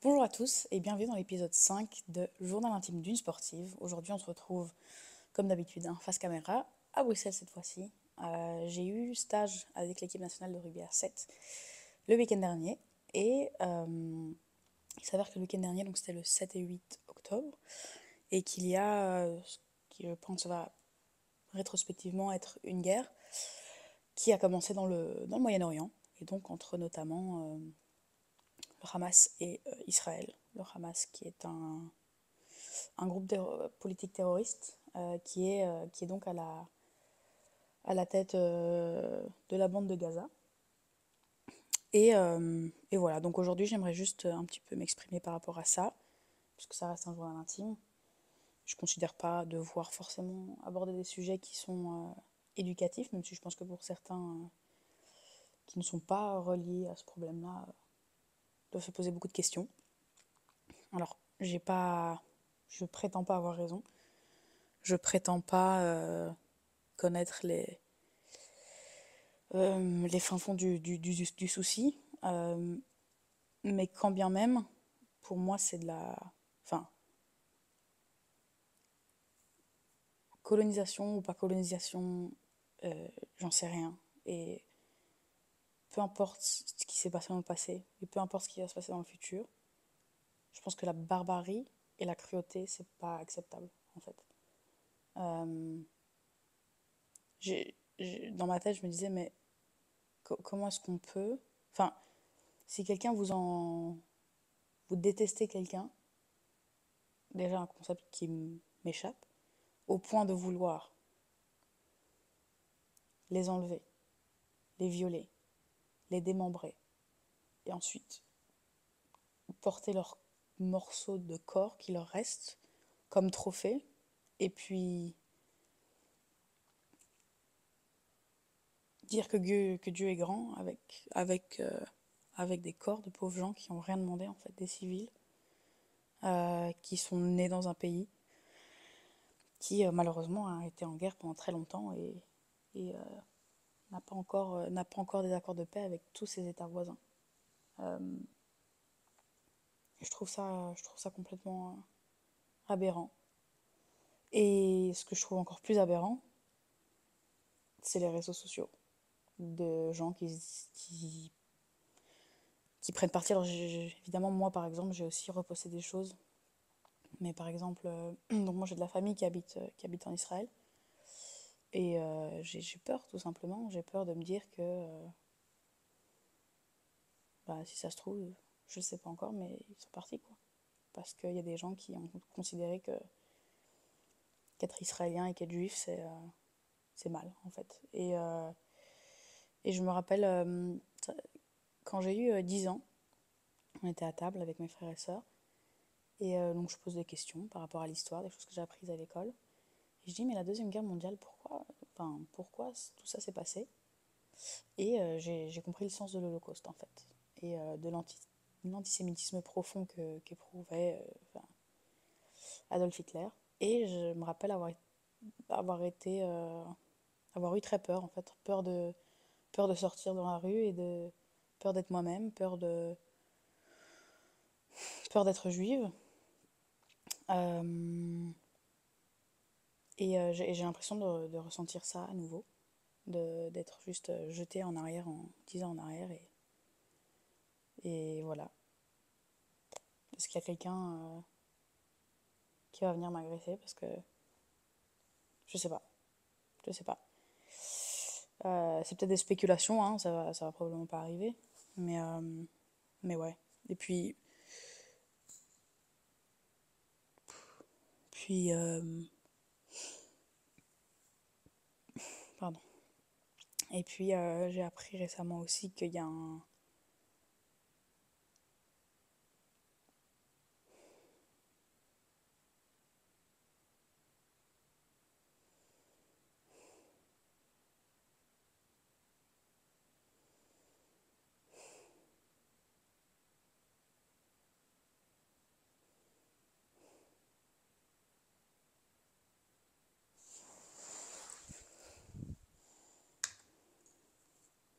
Bonjour à tous et bienvenue dans l'épisode 5 de Journal intime d'une sportive. Aujourd'hui, on se retrouve, comme d'habitude, face caméra, à Bruxelles cette fois-ci. J'ai eu stage avec l'équipe nationale de rugby à 7 le week-end dernier et il s'avère que le week-end dernier, donc c'était le 7 et 8 octobre, et qu'il y a ce qui, je pense, va rétrospectivement être une guerre qui a commencé dans le Moyen-Orient, et donc entre notamment le Hamas et Israël. Le Hamas qui est un groupe politique terroriste qui est donc à la tête de la bande de Gaza. Et voilà, donc aujourd'hui j'aimerais juste un petit peu m'exprimer par rapport à ça, puisque ça reste un journal intime. Je ne considère pas devoir forcément aborder des sujets qui sont éducatifs, même si je pense que pour certains qui ne sont pas reliés à ce problème-là, doivent se poser beaucoup de questions. Alors, je prétends pas avoir raison, je prétends pas connaître les fins fonds du souci. Mais quand bien même, pour moi, c'est de la. Enfin, colonisation ou pas colonisation, j'en sais rien. Et peu importe ce qui s'est passé dans le passé, et peu importe ce qui va se passer dans le futur, je pense que la barbarie et la cruauté, c'est pas acceptable, en fait. Euh, dans ma tête, je me disais, mais comment est-ce qu'on peut. Enfin, si quelqu'un vous en. Vous détestez quelqu'un, déjà un concept qui m'échappe, au point de vouloir les enlever, les violer, les démembrer, et ensuite porter leurs morceaux de corps qui leur restent comme trophée, et puis dire que Dieu est grand avec des corps de pauvres gens qui n'ont rien demandé, en fait, des civils, qui sont nés dans un pays qui malheureusement a été en guerre pendant très longtemps et n'a pas encore des accords de paix avec tous ses États voisins. Euh, je trouve ça complètement aberrant. Et ce que je trouve encore plus aberrant, c'est les réseaux sociaux de gens qui prennent parti. Alors, évidemment, moi, par exemple, j'ai aussi reposté des choses. Mais par exemple, donc moi, j'ai de la famille qui habite en Israël. Et j'ai peur, tout simplement. J'ai peur de me dire que, bah, si ça se trouve, je ne sais pas encore, mais ils sont partis, quoi. Parce qu'il y a des gens qui ont considéré que qu'être israélien et qu'être juif, c'est mal, en fait. Et je me rappelle, quand j'ai eu 10 ans, on était à table avec mes frères et sœurs, et donc je pose des questions par rapport à l'histoire, des choses que j'ai apprises à l'école. Et je dis, mais la Deuxième Guerre mondiale, pourquoi tout ça s'est passé? Et j'ai compris le sens de l'Holocauste, en fait, et de l'antisémitisme profond qu'éprouvait Adolf Hitler. Et je me rappelle avoir eu très peur, en fait, peur de sortir dans la rue peur d'être moi-même, peur d'être juive. Euh, et j'ai l'impression de ressentir ça à nouveau, d'être juste jetée en arrière, en 10 ans en arrière. Et voilà. Est-ce qu'il y a quelqu'un qui va venir m'agresser? Parce que je sais pas. Je sais pas. C'est peut-être des spéculations, hein, ça va probablement pas arriver. Mais ouais. Et puis, pardon. Et puis j'ai appris récemment aussi qu'il y a